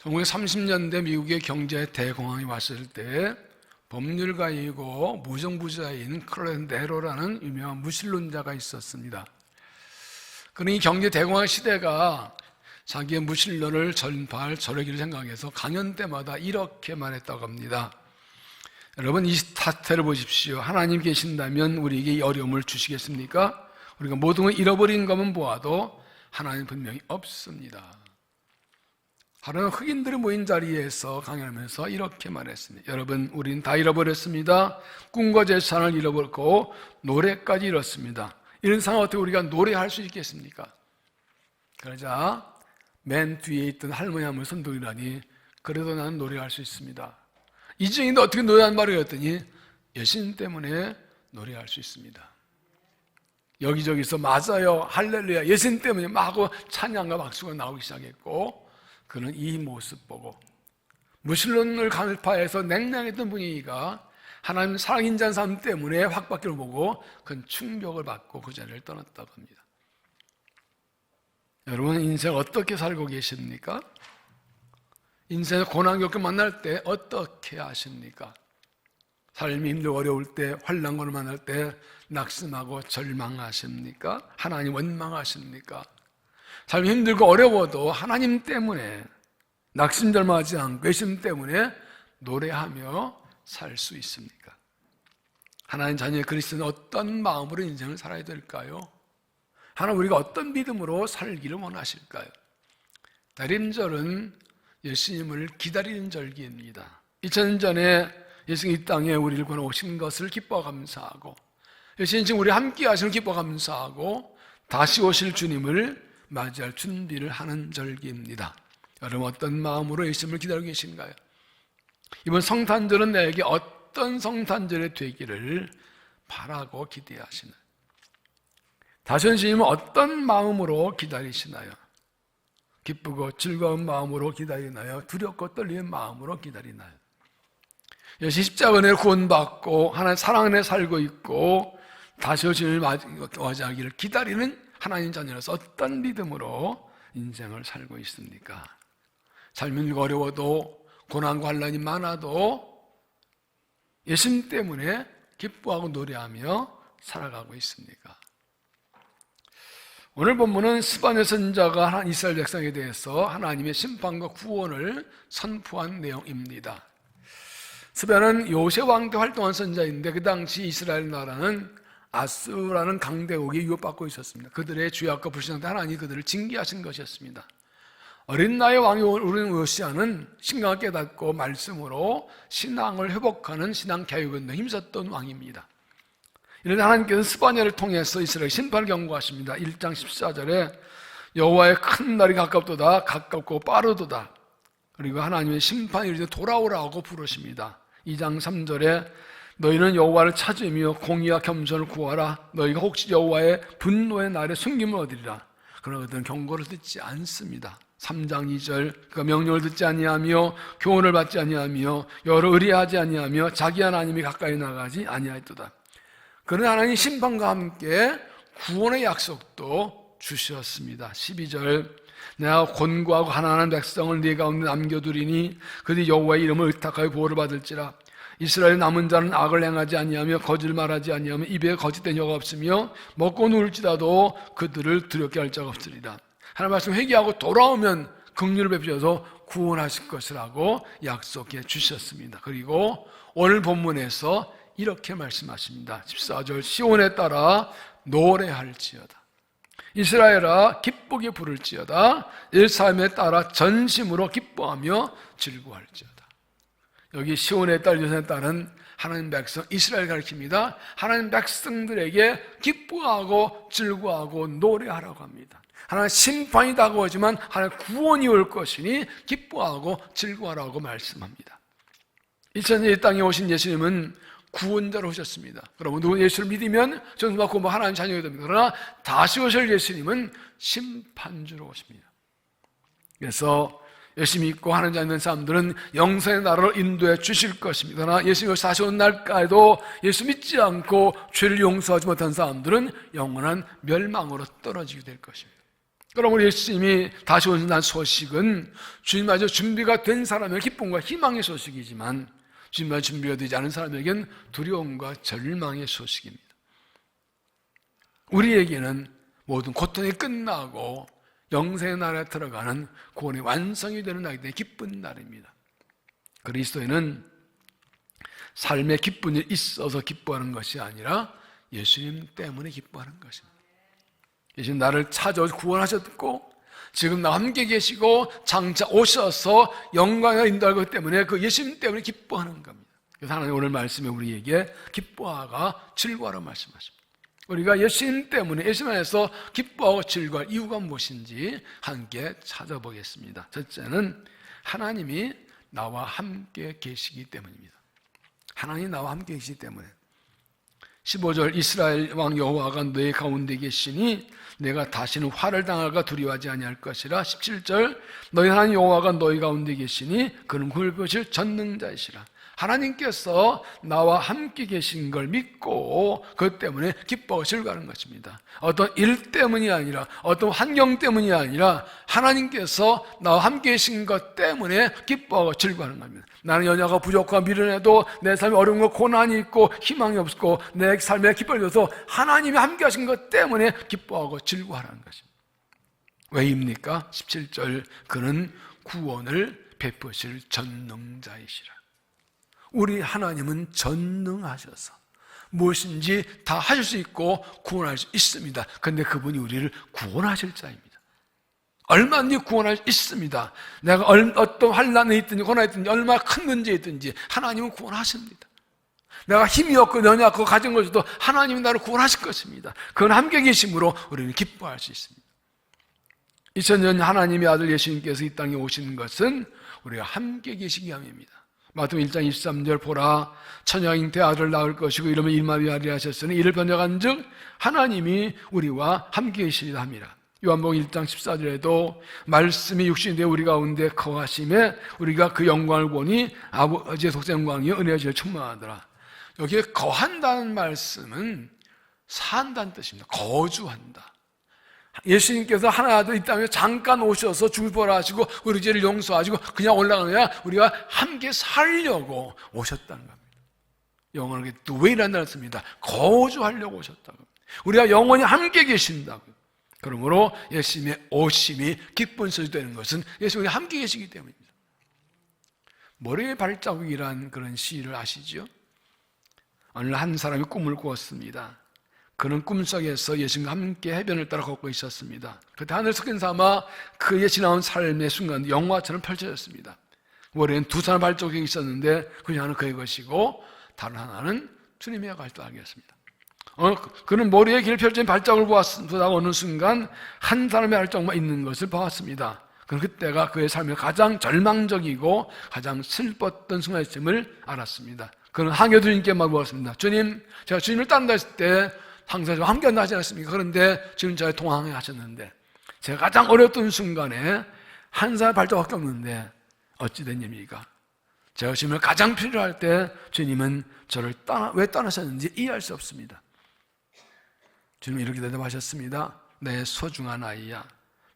1930년대 미국의 경제 대공황이 왔을 때 법률가이고 무정부자인 클로렌 네로라는 유명한 무신론자가 있었습니다. 그는 이 경제 대공황 시대가 자기의 무신론을 전파할 절호기를 생각해서 강연 때마다 이렇게 말했다고 합니다. 여러분, 이 사태를 보십시오. 하나님 계신다면 우리에게 이 어려움을 주시겠습니까? 우리가 모든 걸 잃어버린 것만 보아도 하나님 분명히 없습니다. 하루는 흑인들이 모인 자리에서 강연하면서 이렇게 말했습니다. 여러분, 우린 다 잃어버렸습니다. 꿈과 재산을 잃어버렸고 노래까지 잃었습니다. 이런 상황 어떻게 우리가 노래할 수 있겠습니까? 그러자 맨 뒤에 있던 할머니 한 분 선동이라니, 그래도 나는 노래할 수 있습니다. 이정인데 어떻게 노래하는 말을 했더니 예수님 때문에 노래할 수 있습니다. 여기저기서 맞아요, 할렐루야, 예수님 때문에 막 하고 찬양과 박수가 나오기 시작했고, 그는 이 모습 보고 무신론을 간파해서 냉랭했던 분위기가 하나님 살아있는 삶 때문에 확 바뀌는 걸 보고 큰 충격을 받고 그 자리를 떠났다고 합니다. 여러분, 인생 어떻게 살고 계십니까? 인생의 고난 겪고 만날 때 어떻게 하십니까? 삶이 힘들고 어려울 때, 환난을 만날 때 낙심하고 절망하십니까? 하나님 원망하십니까? 삶이 힘들고 어려워도 하나님 때문에 낙심절망하지 않고 예수님 때문에 노래하며 살 수 있습니까? 하나님 자녀의 그리스도는 어떤 마음으로 인생을 살아야 될까요? 하나님, 우리가 어떤 믿음으로 살기를 원하실까요? 대림절은 예수님을 기다리는 절기입니다. 2000년 전에 예수님이 이 땅에 우리를 구원해 오신 것을 기뻐 감사하고, 예수님 지금 우리 함께 하시는 기뻐 감사하고, 다시 오실 주님을 맞이할 준비를 하는 절기입니다. 여러분, 어떤 마음으로 예수님을 기다리고 계신가요? 이번 성탄절은 나에게 어떤 성탄절이 되기를 바라고 기대하시나요? 다시 오신 주님은 어떤 마음으로 기다리시나요? 기쁘고 즐거운 마음으로 기다리나요? 두렵고 떨리는 마음으로 기다리나요? 예수 십자가 은혜로 구원받고 하나님 사랑 안에 살고 있고 다시 오신 주님을 맞이하기를 기다리는 하나님 자녀로서 어떤 믿음으로 인생을 살고 있습니까? 삶이 어려워도 고난과 환난이 많아도 예수님 때문에 기뻐하고 노래하며 살아가고 있습니까? 오늘 본문은 스바냐 선지자가 이스라엘 백성에 대해서 하나님의 심판과 구원을 선포한 내용입니다. 스바냐는 요새 왕 때 활동한 선지자인데 그 당시 이스라엘 나라는 아수라는 강대국에 유혹받고 있었습니다. 그들의 죄악과 불신앙 때 하나님이 그들을 징계하신 것이었습니다. 어린 나이의 왕이 오른 요시야는 신강을 깨닫고 말씀으로 신앙을 회복하는 신앙 교육운동에 힘썼던 왕입니다. 이런 하나님께서는 스바냐를 통해서 이스라엘 심판을 경고하십니다. 1장 14절에 여호와의 큰 날이 가깝도다, 가깝고 빠르도다. 그리고 하나님의 심판이 이르되 돌아오라고 부르십니다. 2장 3절에 너희는 여호와를 찾으며 공의와 겸손을 구하라. 너희가 혹시 여호와의 분노의 날에 숨김을 얻으리라. 그러나 그들은 경고를 듣지 않습니다. 3장 2절 그 명령을 듣지 아니하며 교훈을 받지 아니하며 여러 의뢰하지 아니하며 자기 하나님이 가까이 나가지 아니하였도다. 그러나 하나님 심판과 함께 구원의 약속도 주셨습니다. 12절 내가 권고하고 가난한 백성을 네 가운데 남겨두리니 그들이 여호와의 이름을 의탁하여 보호를 받을지라. 이스라엘 남은 자는 악을 행하지 아니하며 거짓을 말하지 아니하며 입에 거짓된 혀가 없으며 먹고 누울지라도 그들을 두렵게 할 자가 없으리라. 하나님 말씀 회개하고 돌아오면 긍휼을 베푸셔서 구원하실 것이라고 약속해 주셨습니다. 그리고 오늘 본문에서 이렇게 말씀하십니다. 14절 시온에 따라 노래할지어다. 이스라엘아 기쁘게 부를지어다. 예루살렘에 따라 전심으로 기뻐하며 즐거워할지어다. 여기 시온에 따라 예루살렘에 따른 하나님 백성 이스라엘 가르칩니다. 하나님 백성들에게 기뻐하고 즐거워하고 노래하라고 합니다. 하나님 심판이 다가오지만 하나님 구원이 올 것이니 기뻐하고 즐거워하라고 말씀합니다. 2000년 이 땅에 오신 예수님은 구원자로 오셨습니다. 그러면 누구 예수를 믿으면 전수받고 하나님 자녀가 됩니다. 그러나 다시 오실 예수님은 심판주로 오십니다. 그래서 예수 믿고 하나님 자녀 된 사람들은 영생의 나라로 인도해 주실 것입니다. 그러나 예수님이 다시 오는 날까지도 예수 믿지 않고 죄를 용서하지 못한 사람들은 영원한 멸망으로 떨어지게 될 것입니다. 그럼 우리 예수님이 다시 오신다는 소식은 주님 아주 준비가 된 사람의 기쁨과 희망의 소식이지만 주님 아주 준비가 되지 않은 사람에겐 두려움과 절망의 소식입니다. 우리에게는 모든 고통이 끝나고 영생의 나라에 들어가는 구원의 완성이 되는 날이 기쁜 날입니다. 그리스도인은 삶의 기쁜 일이 있어서 기뻐하는 것이 아니라 예수님 때문에 기뻐하는 것입니다. 예수님 나를 찾아오셔서 구원하셨고 지금 나와 함께 계시고 장차 오셔서 영광에 인도할 것 때문에 그 예수님 때문에 기뻐하는 겁니다. 그래서 하나님 오늘 말씀에 우리에게 기뻐하가 즐거워하라 말씀하십니다. 우리가 예수님 때문에 예수님 안에서 기뻐하고 즐거워할 이유가 무엇인지 함께 찾아보겠습니다. 첫째는 하나님이 나와 함께 계시기 때문입니다. 하나님이 나와 함께 계시기 때문에 15절 이스라엘 왕 여호와가 너희 가운데 계시니 내가 다시는 화를 당할까 두려워하지 아니할 것이라. 17절 너희 하나님 여호와가 너희 가운데 계시니 그는 굴보실 전능자이시라. 하나님께서 나와 함께 계신 걸 믿고 그것 때문에 기뻐하고 즐거워하는 것입니다. 어떤 일 때문이 아니라 어떤 환경 때문이 아니라 하나님께서 나와 함께 계신 것 때문에 기뻐하고 즐거워하는 겁니다. 나는 연약하고 부족하고 미련해도 내 삶에 어려운 거 고난이 있고 희망이 없고 내 삶에 기쁨을 줘서 하나님이 함께 하신 것 때문에 기뻐하고 즐거워하는 것입니다. 왜입니까? 17절 그는 구원을 베푸실 전능자이시라. 우리 하나님은 전능하셔서 무엇인지 다 하실 수 있고 구원할 수 있습니다. 그런데 그분이 우리를 구원하실 자입니다. 얼마든지 구원할 수 있습니다. 내가 어떤 환난에 있든지 고난에 있든지 얼마나 큰 문제에 있든지 하나님은 구원하십니다. 내가 힘이 없고 연약하고 가진 것에도 하나님이 나를 구원하실 것입니다. 그건 함께 계심으로 우리는 기뻐할 수 있습니다. 2000년 하나님의 아들 예수님께서 이 땅에 오신 것은 우리가 함께 계시기 위함입니다. 마태복음 1장 23절 보라 처녀 잉태 아들을 낳을 것이고 이름을 임마누엘이라 하셨으니 이를 번역한즉 하나님이 우리와 함께 계시리라 함이라. 요한복음 1장 14절에도 말씀이 육신이 되어 우리 가운데 거하심에 우리가 그 영광을 보니 아버지의 독생 영광이요 은혜와 지혜로 충만하더라. 여기에 거한다는 말씀은 산다는 뜻입니다. 거주한다. 예수님께서 하나 아들 이 땅에 잠깐 오셔서 죽을 벌하시고 우리 죄를 용서하시고 그냥 올라가는 게 아니라 우리가 함께 살려고 오셨다는 겁니다. 영어로 dwell이라는 뜻입니다. 거주하려고 오셨다고. 우리가 영원히 함께 계신다고. 그러므로 예수님의 오심이 기쁜 소리 되는 것은 예수님이 함께 계시기 때문입니다. 머리의 발자국이란 그런 시를 아시죠? 어느 한 사람이 꿈을 꾸었습니다. 그는 꿈속에서 예수님과 함께 해변을 따라 걷고 있었습니다. 그때 하늘에서 큰 삼아 그의 지나온 삶의 순간 영화처럼 펼쳐졌습니다. 머리에는 두 사람 발자국이 있었는데 그 하나는 그의 것이고 다른 하나는 주님의 것을 알겠습니다. 그는 머리에 길 펼쳐진 발자국을 보다가 어느 순간 한 사람의 발자국만 있는 것을 보았습니다. 그때가 그의 삶의 가장 절망적이고 가장 슬펐던 순간임을 알았습니다. 그는 항해 주님께만 물었습니다. 주님, 제가 주님을 따른다 했을 때 항상 저와 함께 하지 않았습니까? 그런데 지금 저의 동행을 하셨는데 제가 가장 어려웠던 순간에 한 사람의 발자국밖에 없는데 어찌 된 일입니까? 제가 주님을 가장 필요할 때 주님은 저를 왜 떠나셨는지 이해할 수 없습니다. 주님은 이렇게 대답하셨습니다. 내 소중한 아이야,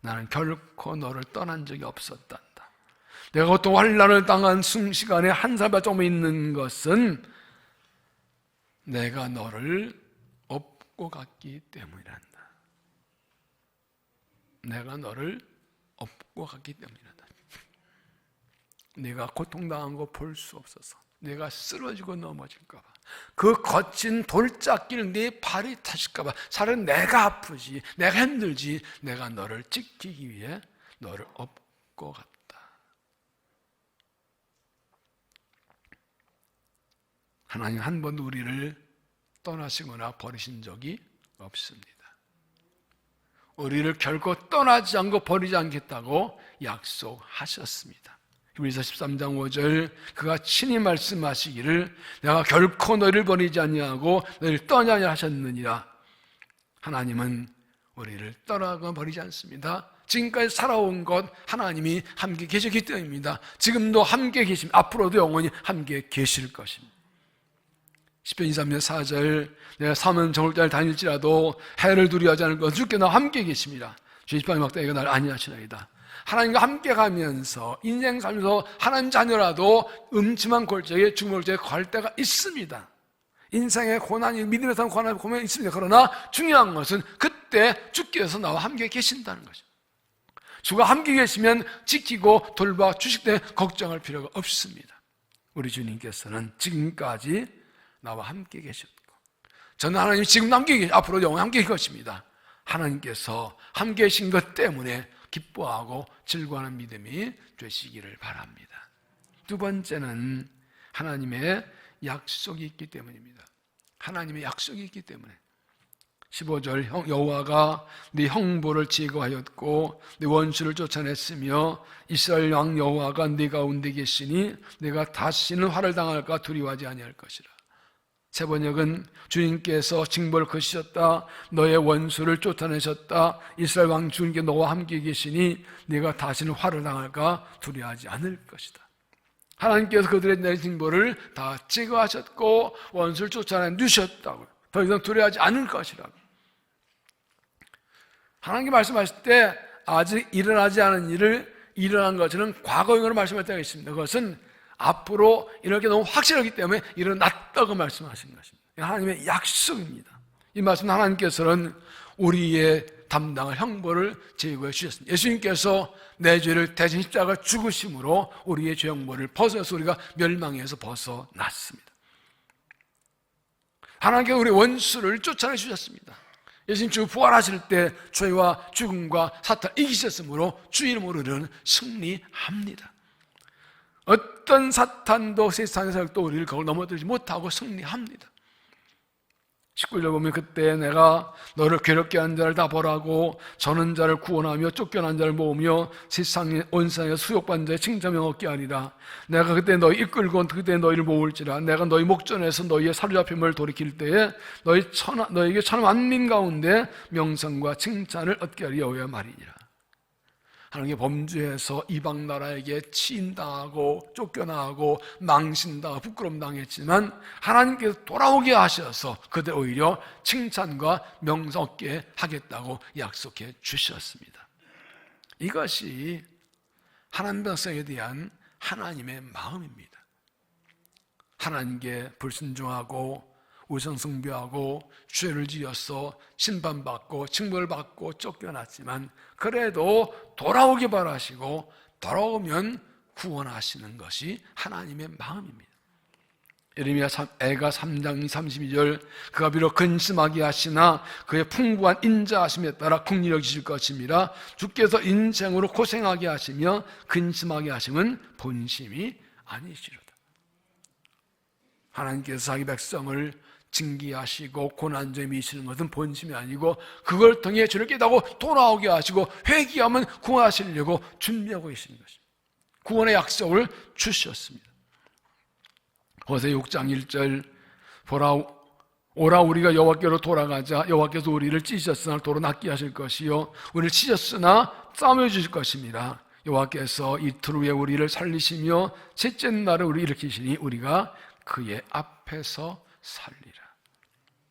나는 결코 너를 떠난 적이 없었단다. 내가 어떤 환난을 당한 순식간에 한 살발 조금 있는 것은 내가 너를 업고 갔기 때문이란다. 내가 너를 업고 갔기 때문이란다. 내가 고통당한 거 볼 수 없어서 내가 쓰러지고 넘어질까 봐 그 거친 돌짝기를 네 발이 타실까 봐 차라리 내가 아프지 내가 힘들지 내가 너를 지키기 위해 너를 업고 갔다. 하나님 한 번도 우리를 떠나시거나 버리신 적이 없습니다. 우리를 결코 떠나지 않고 버리지 않겠다고 약속하셨습니다. 히브리서 13장 5절 그가 친히 말씀하시기를 내가 결코 너를 버리지 아니하고 너를 떠나지 아니하라 하셨느니라. 하나님은 우리를 떠나고 버리지 않습니다. 지금까지 살아온 것 하나님이 함께 계시기 때문입니다. 지금도 함께 계십니다. 앞으로도 영원히 함께 계실 것입니다. 시편 23편 4절 내가 사면 정올자를 다닐지라도 해를 두려워하지 않을 것 주께 나와 함께 계십니다. 주의 지팡이 막대기가 날 안위하시나이다. 하나님과 함께 가면서 인생 살면서 하나님 자녀라도 음침한 골짜기에 죽음의 골짜기에 갈 때가 있습니다. 인생의 고난이 믿음에 대한 고난이 보면 있습니다. 그러나 중요한 것은 그때 주께서 나와 함께 계신다는 거죠. 주가 함께 계시면 지키고 돌봐 주실 때 걱정할 필요가 없습니다. 우리 주님께서는 지금까지 나와 함께 계셨고, 저는 하나님이 지금도 함께 계시고 앞으로 영원히 함께 계실 것입니다. 하나님께서 함께 계신 것 때문에 기뻐하고 즐거워하는 믿음이 되시기를 바랍니다. 두 번째는 하나님의 약속이 있기 때문입니다. 하나님의 약속이 있기 때문에 15절 여호와가 네 형벌을 제거하였고 네 원수를 쫓아냈으며 이스라엘 왕 여호와가 네 가운데 계시니 네가 다시는 화를 당할까 두려워하지 아니할 것이라. 세 번역은 주님께서 징벌을 거시셨다. 너의 원수를 쫓아내셨다. 이스라엘 왕 주님께 너와 함께 계시니 네가 다시는 화를 당할까 두려워하지 않을 것이다. 하나님께서 그들의 내린 징벌을 다 제거하셨고 원수를 쫓아내 누셨다고요. 더 이상 두려워하지 않을 것이라고. 하나님께 말씀하실 때 아직 일어나지 않은 일을 일어난 것처럼 과거형으로 말씀할 때가 있습니다. 그것은 앞으로 이렇게 너무 확실하기 때문에 일어났다고 말씀하신 것입니다. 하나님의 약속입니다. 이 말씀 하나님께서는 우리의 담당을 형벌을 제거해 주셨습니다. 예수님께서 내 죄를 대신 십자가 죽으심으로 우리의 죄 형벌을 벗어서 우리가 멸망에서 벗어났습니다. 하나님께서 우리 원수를 쫓아내 주셨습니다. 예수님 주 부활하실 때 죄와 죽음과 사탄 이기셨으므로 주 이름으로 우리는 승리합니다. 어떤 사탄도 세상의 세력도 우리를 거울 넘어들지 못하고 승리합니다. 19절 보면 그때 내가 너를 괴롭게 한 자를 다 벌하고 저는 자를 구원하며 쫓겨난 자를 모으며 세상의 온 세상에 수욕받는 자의 칭찬을 얻게 하리라. 내가 그때 너희 이끌고 그때 너희를 모을지라. 내가 너희 목전에서 너희의 사로잡힘을 돌이킬 때에 너희에게 천 만민 가운데 명성과 칭찬을 얻게 하리 여호와 말이니라. 하나님께 범죄해서 이방 나라에게 치인당하고 쫓겨나고 망신당하고 부끄러움 당했지만 하나님께서 돌아오게 하셔서 그들 오히려 칭찬과 명성 얻게 하겠다고 약속해 주셨습니다. 이것이 하나님 백성에 대한 하나님의 마음입니다. 하나님께 불순종하고 우상숭배하고 죄를 지어서 심판받고 징벌을 받고 쫓겨났지만 그래도 돌아오기 바라시고 돌아오면 구원하시는 것이 하나님의 마음입니다. 예레미야 애가 3장 32절 그가 비록 근심하게 하시나 그의 풍부한 인자하심에 따라 긍휼히 여기실 것입니다. 주께서 인생으로 고생하게 하시며 근심하게 하심은 본심이 아니시로다. 하나님께서 자기 백성을 징계하시고 고난점에 미치는 것은 본심이 아니고 그걸 통해 죄를 깨닫고 돌아오게 하시고 회개하면 구원하시려고 준비하고 계시는 것입니다. 구원의 약속을 주셨습니다. 호세 6장 1절 오라 우리가 여호와께로 돌아가자. 여호와께서 우리를 찢으셨으나 도로 낫게 하실 것이요 우리를 치셨으나 싸매어 주실 것입니다. 여호와께서 이틀 후에 우리를 살리시며 셋째 날에 우리를 일으키시니 우리가 그의 앞에서 살리라.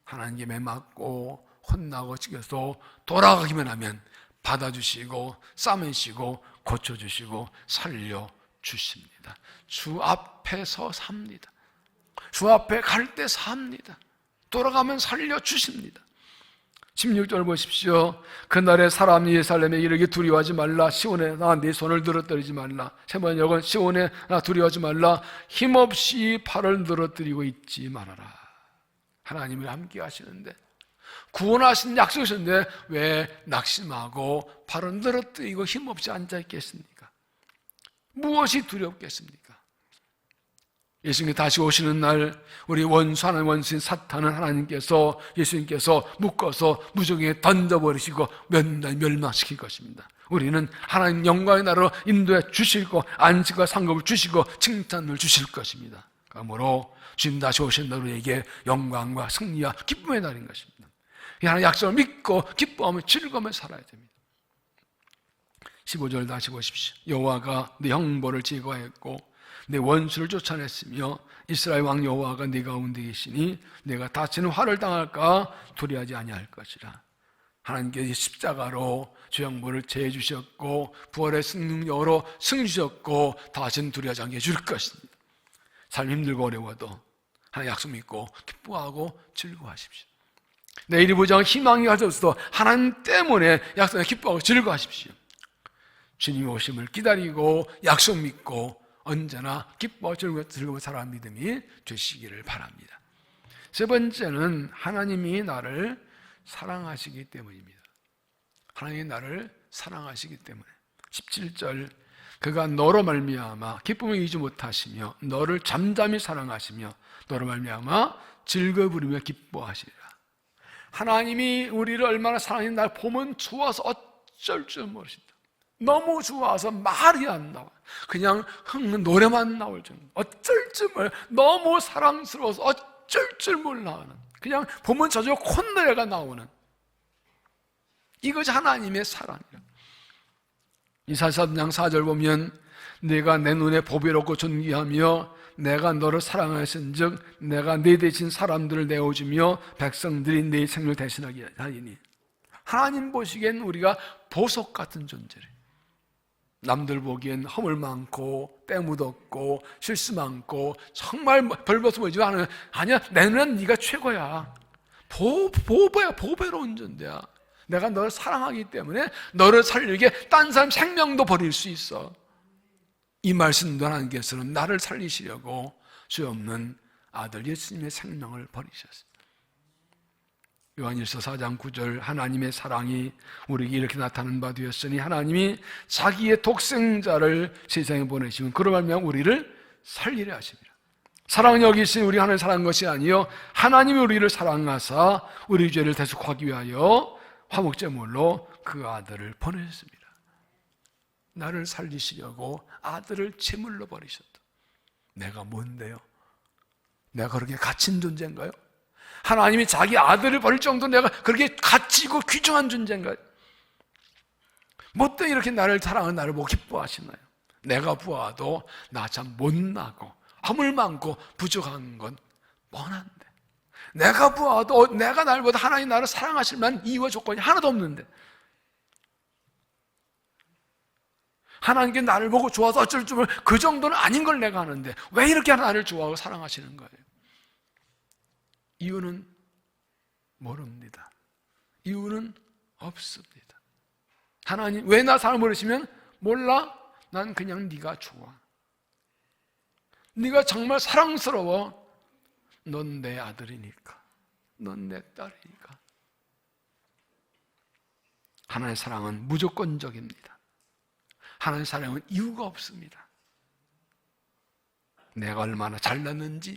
하나님께 맞고 혼나고 찢겨서 돌아가기만 하면 받아주시고 싸매시고 고쳐주시고 살려주십니다. 주 앞에서 삽니다. 주 앞에 갈 때 삽니다. 돌아가면 살려주십니다. 16절 보십시오. 그날에 사람이 예루살렘에 이르기 두려워하지 말라. 시온에 나 네 손을 늘어뜨리지 말라. 세 번역은 시온에 나 두려워하지 말라. 힘없이 팔을 늘어뜨리고 있지 말아라. 하나님을 함께 하시는데 구원하신 약속이셨는데 왜 낙심하고 팔을 늘어뜨리고 힘없이 앉아있겠습니까? 무엇이 두렵겠습니까? 예수님이 다시 오시는 날 우리 원수하는 원수인 사탄은 하나님께서 예수님께서 묶어서 무적에 던져버리시고 멸망시킬 것입니다. 우리는 하나님 영광의 나라로 인도해 주시고 안식과 상급을 주시고 칭찬을 주실 것입니다. 그러므로 주님 다시 오신 날 우리에게 영광과 승리와 기쁨의 날인 것입니다. 하나님 약속을 믿고 기뻐하며 즐거움을 살아야 됩니다. 15절 다시 보십시오. 여호와가 네 형벌을 제거하였고 내 원수를 쫓아냈으며 이스라엘 왕 여호와가 네 가운데 계시니 내가 다시는 화를 당할까 두려워하지 아니할 것이라. 하나님께서 십자가로 죄악물을 제해 주셨고 부활의 능력으로 승리 주셨고 다시는 두려워하지 않게 해줄 것입니다. 삶 힘들고 어려워도 하나님 약속 믿고 기뻐하고 즐거워하십시오. 내일이 보장 희망이 가졌어도 하나님 때문에 약속에 기뻐하고 즐거워하십시오. 주님이 오심을 기다리고 약속 믿고 언제나 기뻐하고 즐거워 살아가는 믿음이 되시기를 바랍니다. 세 번째는 하나님이 나를 사랑하시기 때문입니다. 하나님이 나를 사랑하시기 때문에 17절 그가 너로 말미암아 기쁨을 잊지 못하시며 너를 잠잠히 사랑하시며 너로 말미암아 즐거 부르며 기뻐하시리라. 하나님이 우리를 얼마나 사랑하는지 날 보면 좋아서 어쩔 줄 모르신다. 너무 좋아서 말이 안 나와. 그냥 노래만 나올 정도. 어쩔 줄 몰라. 너무 사랑스러워서 어쩔 줄 몰라 하는, 그냥 보면 저저 콧노래가 나오는, 이것이 하나님의 사랑이라. 이사야 4장 4절 보면 내가 내 눈에 보배롭고 존귀하며 내가 너를 사랑하신즉 내가 네 대신 사람들을 내어주며 백성들이 네 생을 대신하게 하리니. 하나님 보시기엔 우리가 보석 같은 존재래. 남들 보기엔 허물 많고 때 묻었고 실수 많고 정말 별것도 모르지만 아니야, 내 눈엔 네가 최고야. 보배야, 보배로운 존재야. 내가 너를 사랑하기 때문에 너를 살리게 딴 사람 생명도 버릴 수 있어. 이 말씀도 하나님께서는 나를 살리시려고 죄 없는 아들 예수님의 생명을 버리셨습니다. 요한일서 4장 9절 하나님의 사랑이 우리에게 이렇게 나타나는 바 되었으니 하나님이 자기의 독생자를 세상에 보내시면 그로 말미암아 우리를 살리려 하십니다. 사랑은 여기 있으니 우리 하나님을 사랑한 것이 아니요 하나님이 우리를 사랑하사 우리 죄를 대속하기 위하여 화목제물로 그 아들을 보내셨습니다. 나를 살리시려고 아들을 제물로 버리셨다. 내가 뭔데요? 내가 그렇게 갇힌 존재인가요? 하나님이 자기 아들을 버릴 정도로 내가 그렇게 갇히고 귀중한 존재인가요? 뭐 때문에 이렇게 나를 사랑하는 나를 보고 기뻐하시나요? 내가 보아도 나 참 못나고 허물 많고 부족한 건 뻔한데, 내가 보아도 내가 날보다 하나님 나를 사랑하실 만한 이유와 조건이 하나도 없는데, 하나님께 나를 보고 좋아서 어쩔 줄 모르는 그 정도는 아닌 걸 내가 하는데 왜 이렇게 나를 좋아하고 사랑하시는 거예요? 이유는 모릅니다. 이유는 없습니다. 하나님 왜 나 사랑 모르시면 몰라. 난 그냥 네가 좋아. 네가 정말 사랑스러워. 넌 내 아들이니까. 넌 내 딸이니까. 하나님의 사랑은 무조건적입니다. 하나님의 사랑은 이유가 없습니다. 내가 얼마나 잘났는지,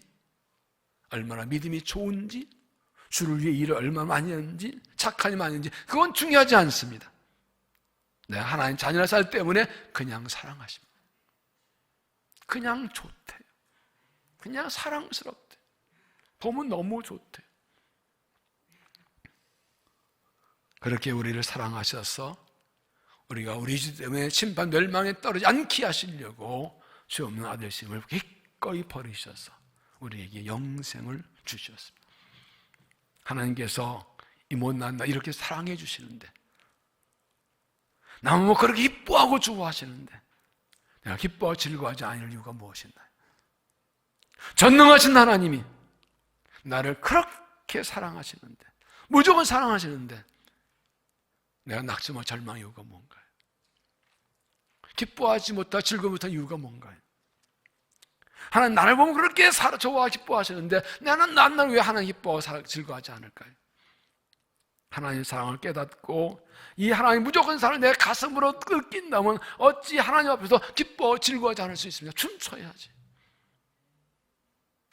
얼마나 믿음이 좋은지, 주를 위해 일을 얼마나 많이 했는지, 착한 일 많이 했는지 그건 중요하지 않습니다. 내가 하나님 자녀라 살 때문에 그냥 사랑하십니다. 그냥 좋대요. 그냥 사랑스럽대. 보면 너무 좋대. 그렇게 우리를 사랑하셔서 우리가 우리 주 때문에 심판 멸망에 떨어지지 않게 하시려고 죄 없는 아들심을 기꺼이 버리셔서 우리에게 영생을 주셨습니다. 하나님께서 이 못난 나 이렇게 사랑해 주시는데, 나는 뭐 그렇게 기뻐하고 좋아하시는데 내가 기뻐하고 즐거워하지 않을 이유가 무엇인가요? 전능하신 하나님이 나를 그렇게 사랑하시는데, 무조건 사랑하시는데 내가 낙심하고 절망의 이유가 뭔가요? 기뻐하지 못하고 즐거워 못한 이유가 뭔가요? 하나님 나를 보면 그렇게 좋아하고 기뻐하시는데 나는 왜 하나님 기뻐하고 즐거워하지 않을까요? 하나님의 사랑을 깨닫고 이 하나님 무조건 사랑을 내 가슴으로 느낀다면 어찌 하나님 앞에서 기뻐하고 즐거워하지 않을 수 있습니까? 춤춰야지.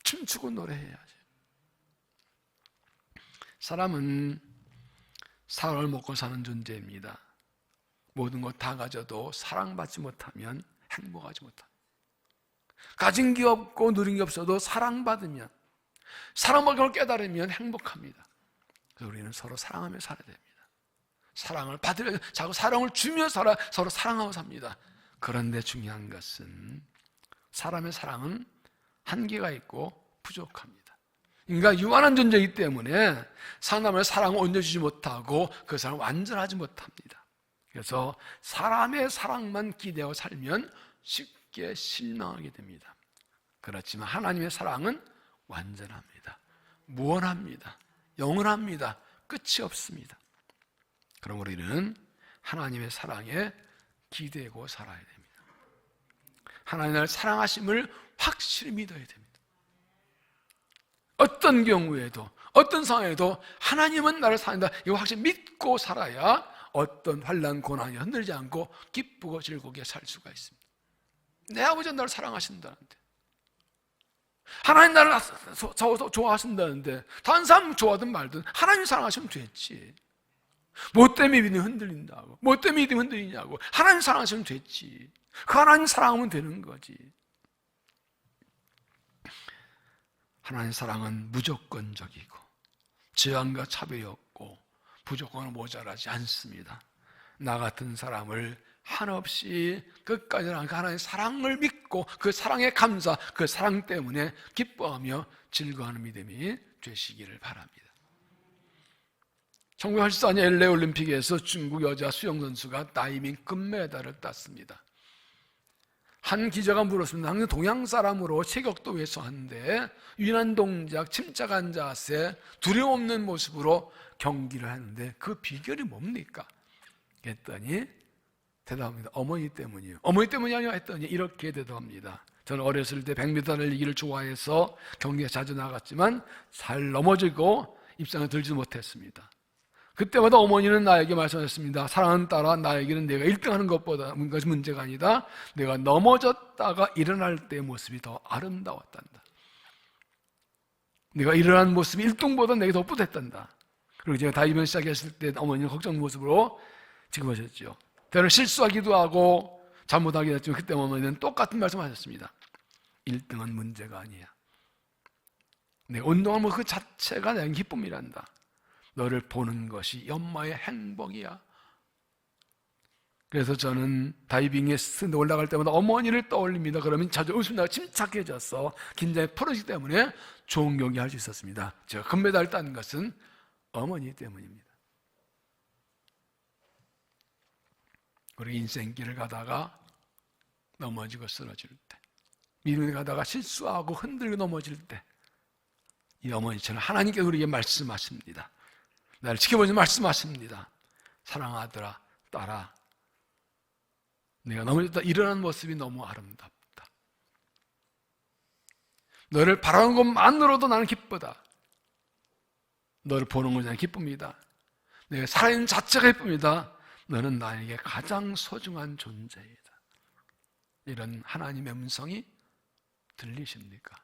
춤추고 노래해야지. 사람은 사랑을 먹고 사는 존재입니다. 모든 것 다 가져도 사랑받지 못하면 행복하지 못합니다. 가진 게 없고 누린 게 없어도 사랑받으면, 사랑받는 걸 깨달으면 행복합니다. 그래서 우리는 서로 사랑하며 살아야 됩니다. 사랑을 받으려 자꾸 사랑을 주며 서로 사랑하고 삽니다. 그런데 중요한 것은 사람의 사랑은 한계가 있고 부족합니다. 인간 유한한 존재이기 때문에 사람을 사랑을 얹어주지 못하고 그 사람을 완전하지 못합니다. 그래서 사람의 사랑만 기대하고 살면 쉽게 실망하게 됩니다. 그렇지만 하나님의 사랑은 완전합니다. 무한합니다. 영원합니다. 끝이 없습니다. 그러므로 우리는 하나님의 사랑에 기대고 살아야 됩니다. 하나님의 사랑하심을 확실히 믿어야 됩니다. 어떤 경우에도 어떤 상황에도 하나님은 나를 사랑한다, 이거 확실히 믿고 살아야 어떤 환난 고난이 흔들리지 않고 기쁘고 즐겁게 살 수가 있습니다. 내 아버지는 나를 사랑하신다는데, 하나님 나를 좋아하신다는데, 다른 사람 좋아하든 말든 하나님 사랑하시면 됐지. 뭐 때문에 믿음이 흔들린다고, 뭐 때문에 믿음이 흔들리냐고. 하나님 사랑하시면 됐지. 그 하나님 사랑하면 되는 거지. 하나님 사랑은 무조건적이고 제한과 차별이 없고 부족함은 모자라지 않습니다. 나 같은 사람을 한없이 끝까지 하나님의 사랑을 믿고 그 사랑에 감사, 그 사랑 때문에 기뻐하며 즐거워하는 믿음이 되시기를 바랍니다. 1984년 LA 올림픽에서 중국 여자 수영선수가 다이빙 금메달을 땄습니다. 한 기자가 물었습니다. 당연히 동양 사람으로 체격도 왜소한데 유연한 동작, 침착한 자세, 두려움 없는 모습으로 경기를 하는데 그 비결이 뭡니까? 했더니 대답합니다. 어머니 때문이에요. 어머니 때문이 아니야 했더니 이렇게 대답합니다. 저는 어렸을 때 100m 달리기를 좋아해서 경기에 자주 나갔지만 잘 넘어지고 입상에 들지 못했습니다. 그때마다 어머니는 나에게 말씀하셨습니다. 사랑하는 딸아, 나에게는 내가 1등하는 것보다 그것이 문제가 아니다. 내가 넘어졌다가 일어날 때의 모습이 더 아름다웠단다. 내가 일어난 모습이 1등보다 내게 더 뿌듯했단다. 그리고 제가 다이빙을 시작했을 때 어머니는 걱정 모습으로 지금 하셨죠. 때로 실수하기도 하고 잘못하기도 했지만 그때 어머니는 똑같은 말씀하셨습니다. 1등은 문제가 아니야. 내가 운동하는 그 자체가 내 기쁨이란다. 너를 보는 것이 엄마의 행복이야. 그래서 저는 다이빙에 올라갈 때마다 어머니를 떠올립니다. 그러면 자주 웃음나고 침착해져서 긴장이 풀어지기 때문에 좋은 경기 할 수 있었습니다. 제가 금메달 딴 것은 어머니 때문입니다. 우리 인생길을 가다가 넘어지고 쓰러질 때, 믿음을 가다가 실수하고 흔들고 넘어질 때, 이 어머니처럼 하나님께서 우리에게 말씀하십니다. 나를 지켜보지 말씀하십니다. 사랑하더라, 딸아, 내가 넘어졌다 일어난 모습이 너무 아름답다. 너를 바라는 것만으로도 나는 기쁘다. 너를 보는 것이 나는 기쁩니다. 내가 살아있는 자체가 기쁩니다. 너는 나에게 가장 소중한 존재이다. 이런 하나님의 음성이 들리십니까?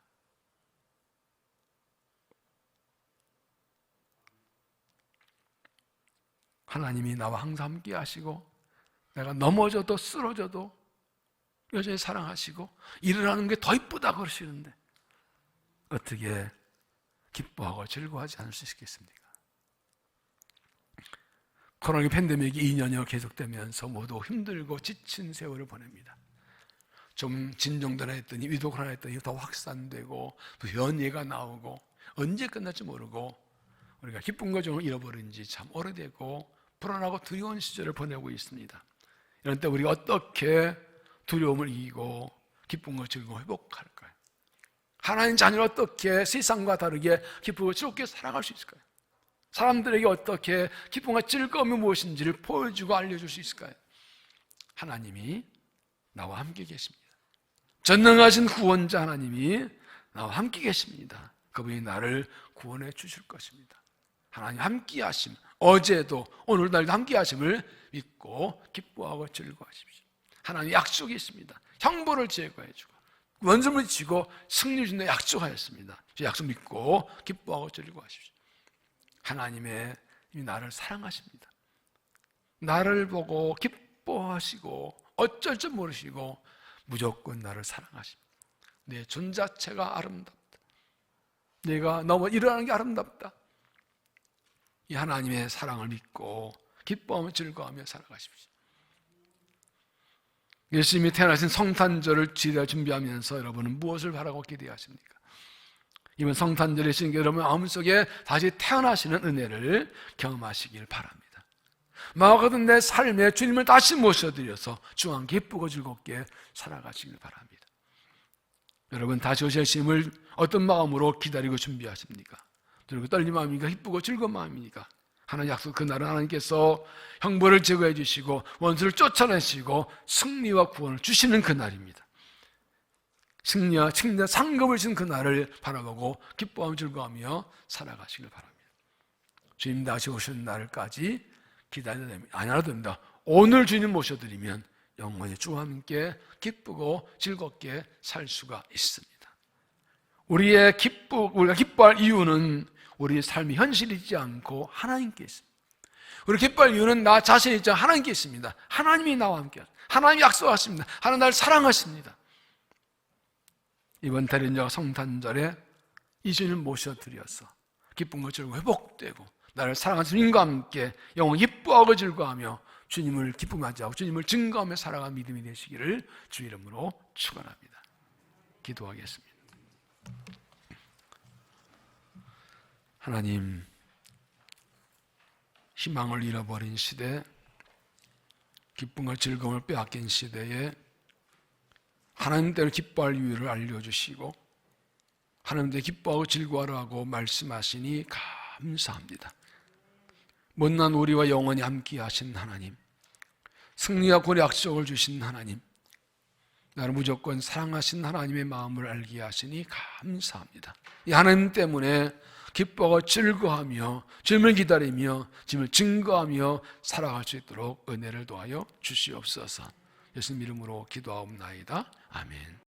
하나님이 나와 항상 함께 하시고 내가 넘어져도 쓰러져도 여전히 사랑하시고 일어나는 게 더 이쁘다 그러시는데 어떻게 기뻐하고 즐거워하지 않을 수 있겠습니까? 코로나 팬데믹이 2년여 계속되면서 모두 힘들고 지친 세월을 보냅니다. 좀 진정되나 했더니 위독하나 했더니 더 확산되고 또 연예가 나오고 언제 끝날지 모르고 우리가 기쁜 거 좀 잃어버린 지 참 오래되고 불안하고 두려운 시절을 보내고 있습니다. 이런 때 우리가 어떻게 두려움을 이기고 기쁜 거 즐거워 회복할까요? 하나님 자녀를 어떻게 세상과 다르게 기쁘고 즐겁게 살아갈 수 있을까요? 사람들에게 어떻게 기쁨과 즐거움이 무엇인지를 보여주고 알려줄 수 있을까요? 하나님이 나와 함께 계십니다. 전능하신 구원자 하나님이 나와 함께 계십니다. 그분이 나를 구원해 주실 것입니다. 하나님 함께 하심, 어제도 오늘 날도 함께 하심을 믿고 기뻐하고 즐거워하십시오. 하나님 약속이 있습니다. 형벌을 제거해 주고 원수를 지고 승리 준다 약속하였습니다. 저 약속 믿고 기뻐하고 즐거워하십시오. 하나님의 나를 사랑하십니다. 나를 보고 기뻐하시고 어쩔 줄 모르시고 무조건 나를 사랑하십니다. 내 존 자체가 아름답다. 내가 너무 일어나는 게 아름답다. 이 하나님의 사랑을 믿고 기뻐하며 즐거워하며 살아가십시오. 예수님이 태어나신 성탄절을 준비하면서 여러분은 무엇을 바라고 기대하십니까? 이번 성탄절에 신께 여러분 마음속에 다시 태어나시는 은혜를 경험하시길 바랍니다. 마음 같은 내 삶에 주님을 다시 모셔드려서 주와 함께 기쁘고 즐겁게 살아가시길 바랍니다. 여러분 다시 오실 주님을 어떤 마음으로 기다리고 준비하십니까? 그리고 떨린 마음입니까? 기쁘고 즐거운 마음입니까? 하나님 약속 그날은 하나님께서 형벌을 제거해 주시고 원수를 쫓아내시고 승리와 구원을 주시는 그날입니다. 승리와 칭찬 상급을 주신 그날을 바라보고 기뻐하며 즐거워하며 살아가시길 바랍니다. 주님 다시 오시는 날까지 기다려야 됩니다. 안 하셔도 됩니다. 오늘 주님 모셔드리면 영원히 주와 함께 기쁘고 즐겁게 살 수가 있습니다. 우리가 기뻐할 이유는 우리의 삶이 현실이지 않고 하나님께 있습니다. 우리 기뻐할 이유는 나 자신이 있지 않고 하나님께 있습니다. 하나님이 나와 함께 하십니다. 하나님이 약속하십니다. 하나님 나를 사랑하십니다. 이번 대련절 성탄절에 이 주님을 모셔드려서 기쁨과 즐거움 회복되고 나를 사랑하는 주님과 함께 영원히 기뻐하고 즐거워하며 주님을 기쁨하지 않고 주님을 증거하며 살아가는 믿음이 되시기를 주 이름으로 축원합니다. 기도하겠습니다. 하나님, 희망을 잃어버린 시대, 기쁨과 즐거움을 빼앗긴 시대에 하나님대로 기뻐할 이유를 알려주시고 하나님대로 기뻐하고 즐거워하라고 말씀하시니 감사합니다. 못난 우리와 영원히 함께 하신 하나님, 승리와 구원의 약속을 주신 하나님, 나를 무조건 사랑하신 하나님의 마음을 알게 하시니 감사합니다. 이 하나님 때문에 기뻐하고 즐거워하며 주님을 기다리며 주님을 증거하며 살아갈 수 있도록 은혜를 도하여 주시옵소서. 예수님 이름으로 기도하옵나이다. 아멘.